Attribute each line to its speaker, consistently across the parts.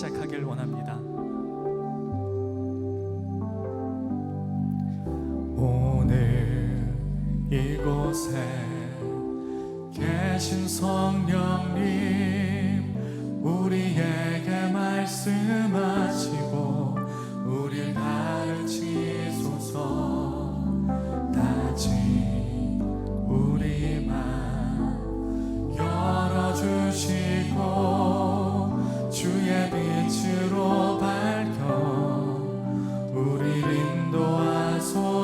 Speaker 1: 시작하길 원합니다. 오늘 이곳에 계신 성령님, 우리에게 말씀하시고 우리를 가르치소서. 다시 우리 맘 열어주시고 주의 빛으로 밝혀 우리를 인도하소서.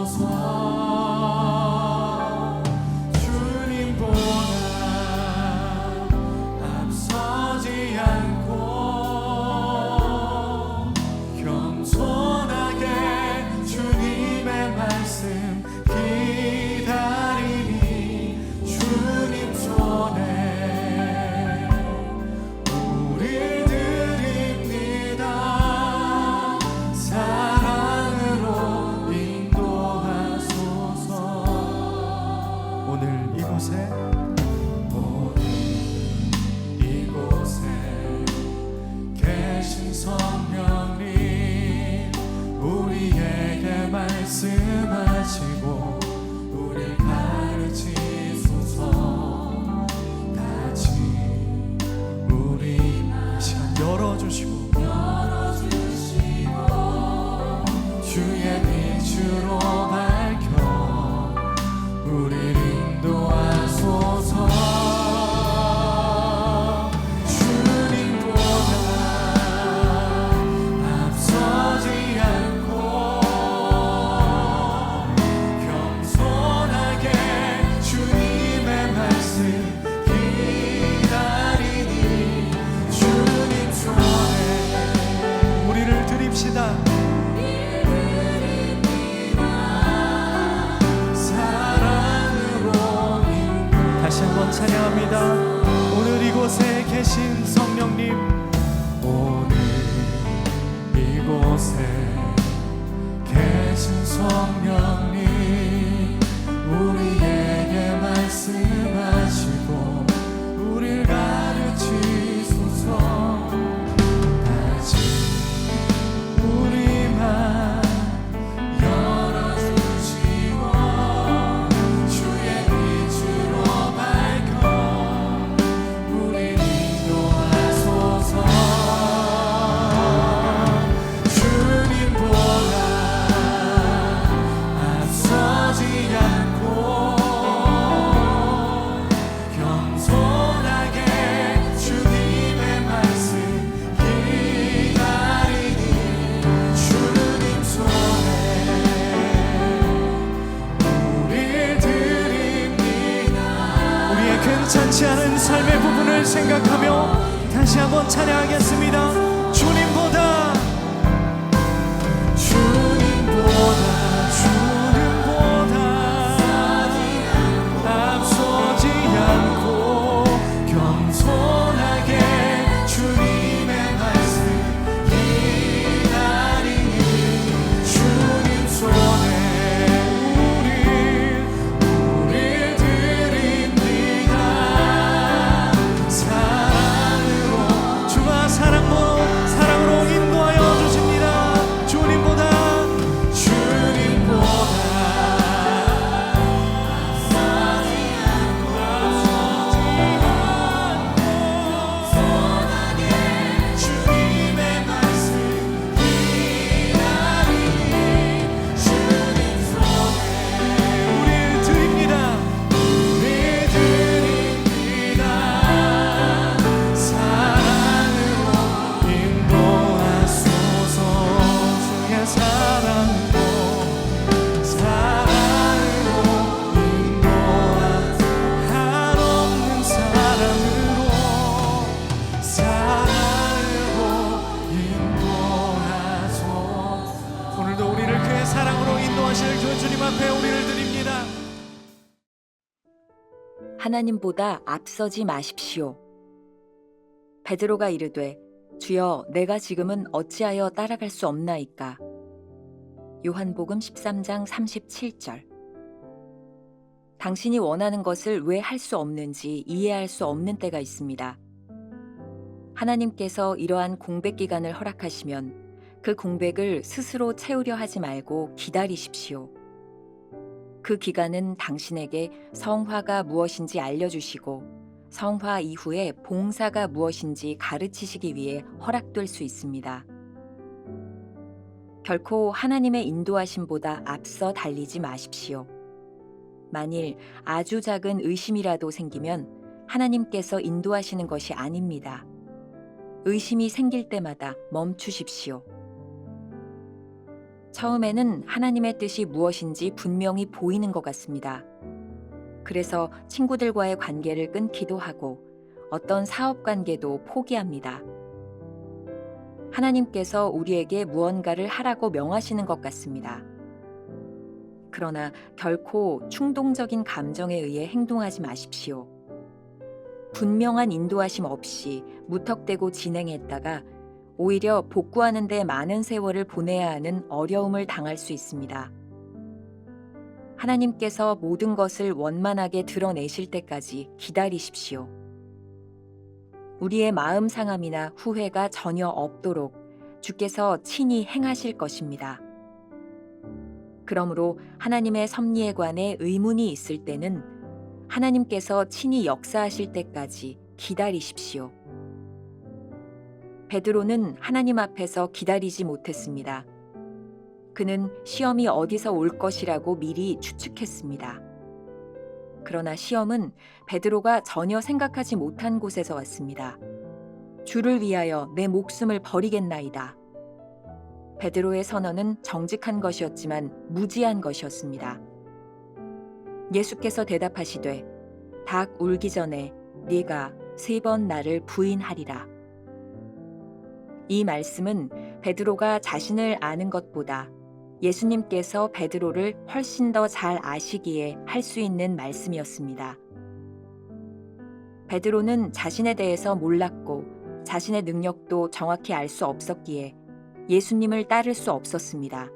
Speaker 1: 말씀하시고 우리를 가르치소서. 다시 우리 시간 열어주시고 주의 빛으로 밝혀 우리를 인도하소서. 다시 한번 찬양합니다. 오늘 이곳에 계신 성령님, 오늘 이곳에 계신 성령님, 우리에게 말씀하시고 우리를 가르치소서. 다시 우리 맘 괜찮지 않은 삶의 부분을 생각하며 다시 한번 찬양하겠습니다. 주님보다 앞서지 않고 겸손하게 주님의 말씀 기다리니 주님 손에 사랑으로 인도하여 주십니다. 주님보다 주님의 말씀 기다리니 주님 손에 우리를 드립니다. 사랑으로 인도하실 그 주님 앞에 우리를 드립니다.
Speaker 2: 하나님보다 앞서지 마십시오. 베드로가 이르되 주여 내가 지금은 어찌하여 따라갈 수 없나이까. 요한복음 13장 37절. 당신이 원하는 것을 왜 할 수 없는지 이해할 수 없는 때가 있습니다. 하나님께서 이러한 공백 기간을 허락하시면 그 공백을 스스로 채우려 하지 말고 기다리십시오. 그 기간은 당신에게 성화가 무엇인지 알려주시고 성화 이후에 봉사가 무엇인지 가르치시기 위해 허락될 수 있습니다. 결코 하나님의 인도하심보다 앞서 달리지 마십시오. 만일 아주 작은 의심이라도 생기면 하나님께서 인도하시는 것이 아닙니다. 의심이 생길 때마다 멈추십시오. 처음에는 하나님의 뜻이 무엇인지 분명히 보이는 것 같습니다. 그래서 친구들과의 관계를 끊기도 하고 어떤 사업 관계도 포기합니다. 하나님께서 우리에게 무언가를 하라고 명하시는 것 같습니다. 그러나 결코 충동적인 감정에 의해 행동하지 마십시오. 분명한 인도하심 없이 무턱대고 진행했다가 오히려 복구하는 데 많은 세월을 보내야 하는 어려움을 당할 수 있습니다. 하나님께서 모든 것을 원만하게 드러내실 때까지 기다리십시오. 우리의 마음 상함이나 후회가 전혀 없도록 주께서 친히 행하실 것입니다. 그러므로 하나님의 섭리에 관해 의문이 있을 때는 하나님께서 친히 역사하실 때까지 기다리십시오. 베드로는 하나님 앞에서 기다리지 못했습니다. 그는 시험이 어디서 올 것이라고 미리 추측했습니다. 그러나 시험은 베드로가 전혀 생각하지 못한 곳에서 왔습니다. 주를 위하여 내 목숨을 버리겠나이다. 베드로의 선언은 정직한 것이었지만 무지한 것이었습니다. 예수께서 대답하시되 닭 울기 전에 네가 3번 나를 부인하리라. 이 말씀은 베드로가 자신을 아는 것보다 예수님께서 베드로를 훨씬 더 잘 아시기에 할 수 있는 말씀이었습니다. 베드로는 자신에 대해서 몰랐고 자신의 능력도 정확히 알 수 없었기에 예수님을 따를 수 없었습니다.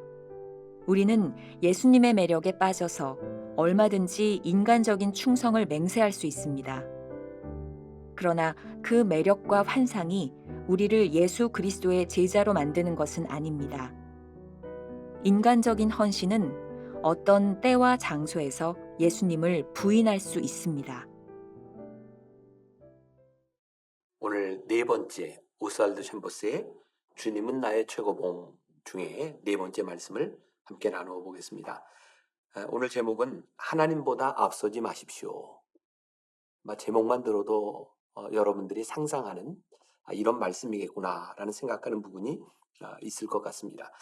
Speaker 2: 우리는 예수님의 매력에 빠져서 얼마든지 인간적인 충성을 맹세할 수 있습니다. 그러나 그 매력과 환상이 우리를 예수 그리스도의 제자로 만드는 것은 아닙니다. 인간적인 헌신은 어떤 때와 장소에서 예수님을 부인할 수 있습니다.
Speaker 3: 오늘 네 번째 오스왈드 챔버스의 주님은 나의 최고봉 중에 네 번째 말씀을 함께 나누어 보겠습니다. 오늘 제목은 하나님보다 앞서지 마십시오. 제목만 들어도 여러분들이 상상하는 이런 말씀이겠구나라는 생각하는 부분이 있을 것 같습니다.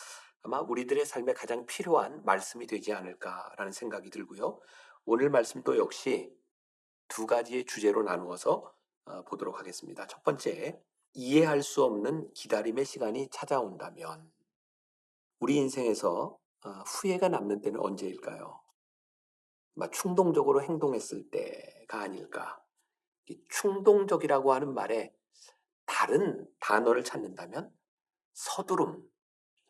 Speaker 3: 아마 우리들의 삶에 가장 필요한 말씀이 되지 않을까라는 생각이 들고요. 오늘 말씀도 역시 두 가지의 주제로 나누어서 보도록 하겠습니다. 첫 번째, 이해할 수 없는 기다림의 시간이 찾아온다면 우리 인생에서 후회가 남는 때는 언제일까요? 충동적으로 행동했을 때가 아닐까. 이 충동적이라고 하는 말에 다른 단어를 찾는다면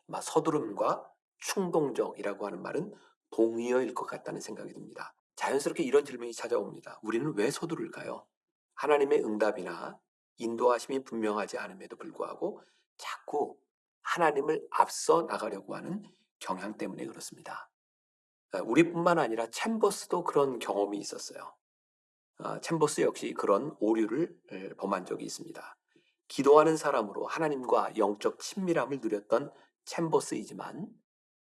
Speaker 3: 서두름과 충동적이라고 하는 말은 동의어일 것 같다는 생각이 듭니다. 자연스럽게 이런 질문이 찾아옵니다. 우리는 왜 서두를까요? 하나님의 응답이나 인도하심이 분명하지 않음에도 불구하고 자꾸 하나님을 앞서 나가려고 하는 경향 때문에 그렇습니다. 우리뿐만 아니라 챔버스도 그런 경험이 있었어요. 챔버스 역시 그런 오류를 범한 적이 있습니다. 기도하는 사람으로 하나님과 영적 친밀함을 누렸던 챔버스이지만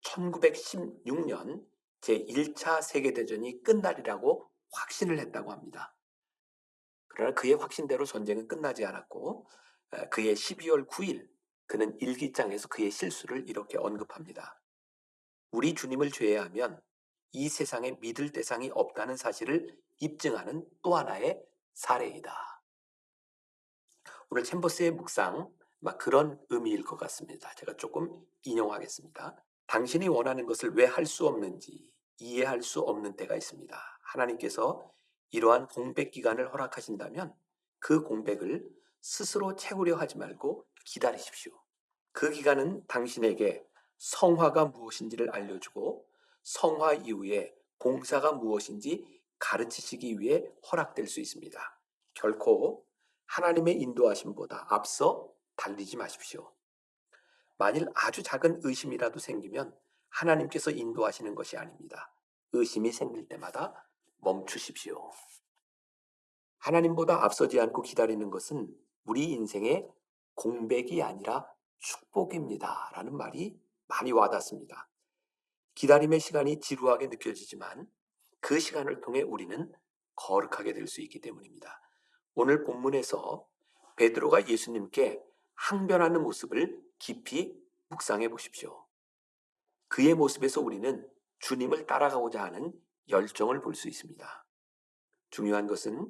Speaker 3: 1916년 제1차 세계대전이 끝날이라고 확신을 했다고 합니다. 그러나 그의 확신대로 전쟁은 끝나지 않았고 그의 12월 9일 그는 일기장에서 그의 실수를 이렇게 언급합니다. 우리 주님을 제외하면 이 세상에 믿을 대상이 없다는 사실을 입증하는 또 하나의 사례이다. 오늘 챔버스의 묵상 그런 의미일 것 같습니다. 제가 조금 인용하겠습니다. 당신이 원하는 것을 왜 할 수 없는지 이해할 수 없는 때가 있습니다. 하나님께서 이러한 공백 기간을 허락하신다면 그 공백을 스스로 채우려 하지 말고 기다리십시오. 그 기간은 당신에게 성화가 무엇인지를 알려주고 성화 이후에 봉사가 무엇인지 가르치시기 위해 허락될 수 있습니다. 결코 하나님의 인도하심보다 앞서 달리지 마십시오. 만일 아주 작은 의심이라도 생기면 하나님께서 인도하시는 것이 아닙니다. 의심이 생길 때마다 멈추십시오. 하나님보다 앞서지 않고 기다리는 것은 우리 인생의 공백이 아니라 축복입니다. 라는 말이 많이 와닿습니다. 기다림의 시간이 지루하게 느껴지지만 그 시간을 통해 우리는 거룩하게 될 수 있기 때문입니다. 오늘 본문에서 베드로가 예수님께 항변하는 모습을 깊이 묵상해 보십시오. 그의 모습에서 우리는 주님을 따라가고자 하는 열정을 볼 수 있습니다. 중요한 것은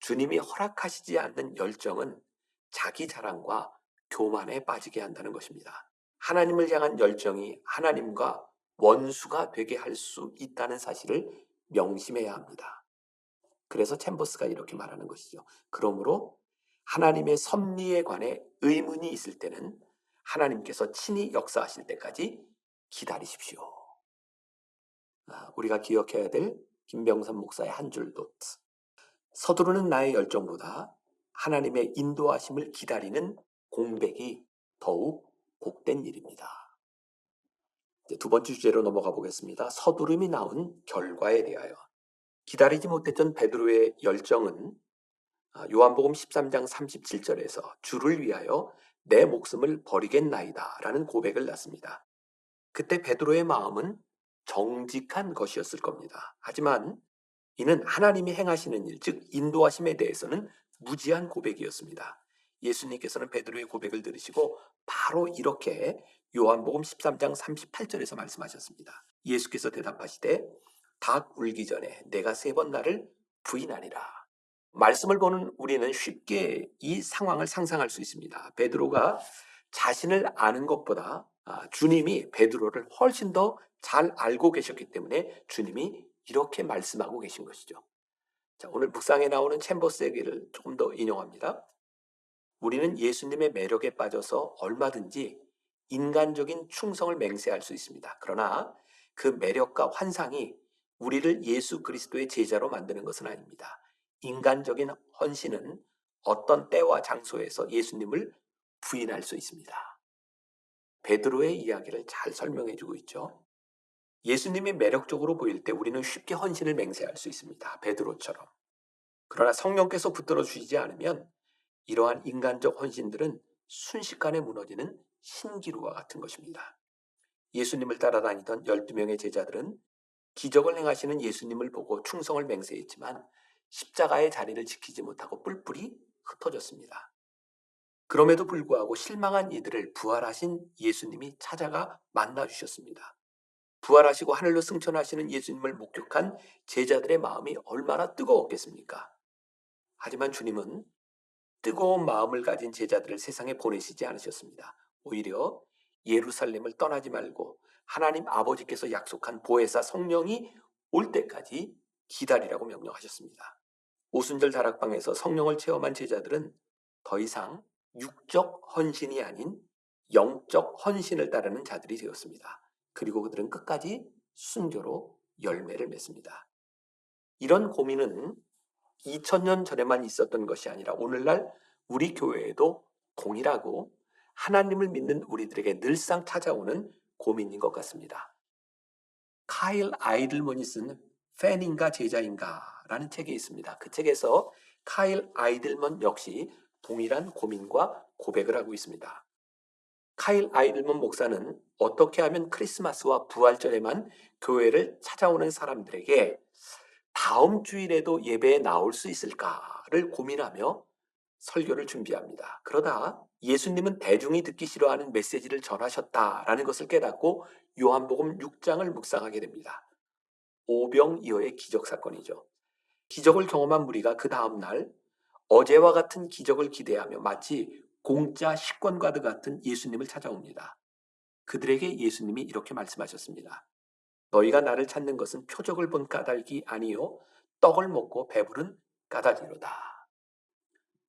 Speaker 3: 주님이 허락하시지 않는 열정은 자기 자랑과 교만에 빠지게 한다는 것입니다. 하나님을 향한 열정이 하나님과 원수가 되게 할 수 있다는 사실을 명심해야 합니다. 그래서 챔버스가 이렇게 말하는 것이죠. 그러므로 하나님의 섭리에 관해 의문이 있을 때는 하나님께서 친히 역사하실 때까지 기다리십시오. 우리가 기억해야 될 김병선 목사의 한 줄 노트. 서두르는 나의 열정보다 하나님의 인도하심을 기다리는 공백이 더욱 복된 일입니다. 이제 두 번째 주제로 넘어가 보겠습니다. 서두름이 낳은 결과에 대하여. 기다리지 못했던 베드로의 열정은 요한복음 13장 37절에서 주를 위하여 내 목숨을 버리겠나이다 라는 고백을 낳습니다. 그때 베드로의 마음은 정직한 것이었을 겁니다. 하지만 이는 하나님이 행하시는 일, 즉 인도하심에 대해서는 무지한 고백이었습니다. 예수님께서는 베드로의 고백을 들으시고 바로 이렇게 요한복음 13장 38절에서 말씀하셨습니다. 예수께서 대답하시되 닭 울기 전에 내가 3번 나를 부인하리라. 말씀을 보는 우리는 쉽게 이 상황을 상상할 수 있습니다. 베드로가 자신을 아는 것보다 주님이 베드로를 훨씬 더 잘 알고 계셨기 때문에 주님이 이렇게 말씀하고 계신 것이죠. 자, 오늘 묵상에 나오는 챔버스의 얘기를 조금 더 인용합니다. 우리는 예수님의 매력에 빠져서 얼마든지 인간적인 충성을 맹세할 수 있습니다. 그러나 그 매력과 환상이 우리를 예수 그리스도의 제자로 만드는 것은 아닙니다. 인간적인 헌신은 어떤 때와 장소에서 예수님을 부인할 수 있습니다. 베드로의 이야기를 잘 설명해 주고 있죠. 예수님이 매력적으로 보일 때 우리는 쉽게 헌신을 맹세할 수 있습니다. 베드로처럼. 그러나 성령께서 붙들어 주시지 않으면 이러한 인간적 헌신들은 순식간에 무너지는 신기루와 같은 것입니다. 예수님을 따라다니던 12명의 제자들은 기적을 행하시는 예수님을 보고 충성을 맹세했지만 십자가의 자리를 지키지 못하고 뿔뿔이 흩어졌습니다. 그럼에도 불구하고 실망한 이들을 부활하신 예수님이 찾아가 만나주셨습니다. 부활하시고 하늘로 승천하시는 예수님을 목격한 제자들의 마음이 얼마나 뜨거웠겠습니까? 하지만 주님은 뜨거운 마음을 가진 제자들을 세상에 보내시지 않으셨습니다. 오히려 예루살렘을 떠나지 말고 하나님 아버지께서 약속한 보혜사 성령이 올 때까지 기다리라고 명령하셨습니다. 오순절 다락방에서 성령을 체험한 제자들은 더 이상 육적 헌신이 아닌 영적 헌신을 따르는 자들이 되었습니다. 그리고 그들은 끝까지 순교로 열매를 맺습니다. 이런 고민은 2000년 전에만 있었던 것이 아니라 오늘날 우리 교회에도 동일하고 하나님을 믿는 우리들에게 늘상 찾아오는 고민인 것 같습니다. 카일 아이들먼이 쓴 팬인가 제자인가 라는 책이 있습니다. 그 책에서 카일 아이들먼 역시 동일한 고민과 고백을 하고 있습니다. 카일 아이들먼 목사는 어떻게 하면 크리스마스와 부활절에만 교회를 찾아오는 사람들에게 다음 주일에도 예배에 나올 수 있을까를 고민하며 설교를 준비합니다. 그러다 예수님은 대중이 듣기 싫어하는 메시지를 전하셨다라는 것을 깨닫고 요한복음 6장을 묵상하게 됩니다. 오병이어의 기적 사건이죠. 기적을 경험한 무리가 그 다음 날 어제와 같은 기적을 기대하며 마치 공짜 식권과도 같은 예수님을 찾아옵니다. 그들에게 예수님이 이렇게 말씀하셨습니다. 너희가 나를 찾는 것은 표적을 본 까닭이 아니요 떡을 먹고 배부른 까닭이로다.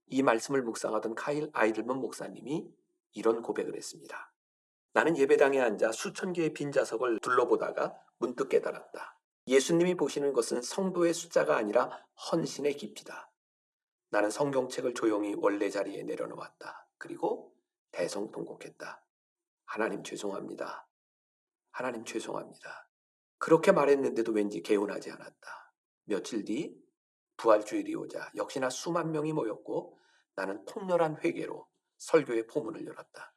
Speaker 3: 이 말씀을 묵상하던 카일 아이들먼 목사님이 이런 고백을 했습니다. 나는 예배당에 앉아 수천 개의 빈 좌석을 둘러보다가 문득 깨달았다. 예수님이 보시는 것은 성도의 숫자가 아니라 헌신의 깊이다. 나는 성경책을 조용히 원래 자리에 내려놓았다. 그리고 대성통곡했다. 하나님 죄송합니다. 하나님 죄송합니다. 그렇게 말했는데도 왠지 개운하지 않았다. 며칠 뒤 부활주일이 오자 역시나 수만 명이 모였고 나는 통렬한 회개로 설교의 포문을 열었다.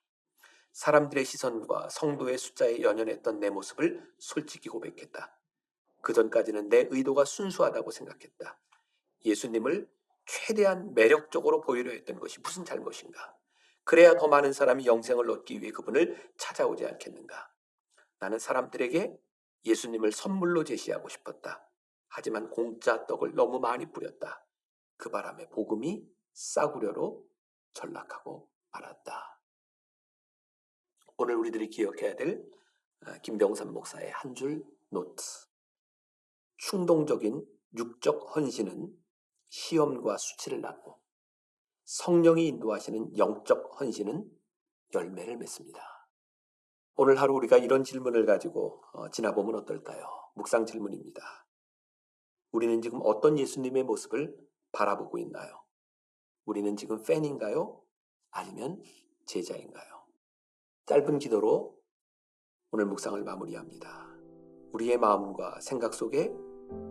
Speaker 3: 사람들의 시선과 성도의 숫자에 연연했던 내 모습을 솔직히 고백했다. 그전까지는 내 의도가 순수하다고 생각했다. 예수님을 최대한 매력적으로 보이려 했던 것이 무슨 잘못인가? 그래야 더 많은 사람이 영생을 얻기 위해 그분을 찾아오지 않겠는가? 나는 사람들에게 예수님을 선물로 제시하고 싶었다. 하지만 공짜 떡을 너무 많이 뿌렸다. 그 바람에 복음이 싸구려로 전락하고 말았다. 오늘 우리들이 기억해야 될 김병삼 목사의 한 줄 노트. 충동적인 육적 헌신은 시험과 수치를 낳고 성령이 인도하시는 영적 헌신은 열매를 맺습니다. 오늘 하루 우리가 이런 질문을 가지고 지나보면 어떨까요? 묵상 질문입니다. 우리는 지금 어떤 예수님의 모습을 바라보고 있나요? 우리는 지금 팬인가요? 아니면 제자인가요? 짧은 기도로 오늘 묵상을 마무리합니다. 우리의 마음과 생각 속에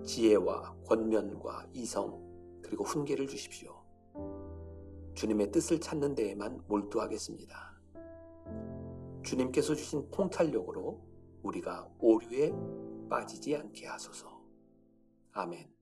Speaker 3: 지혜와 권면과 이성 그리고 훈계를 주십시오. 주님의 뜻을 찾는 데에만 몰두하겠습니다. 주님께서 주신 통찰력으로 우리가 오류에 빠지지 않게 하소서. 아멘.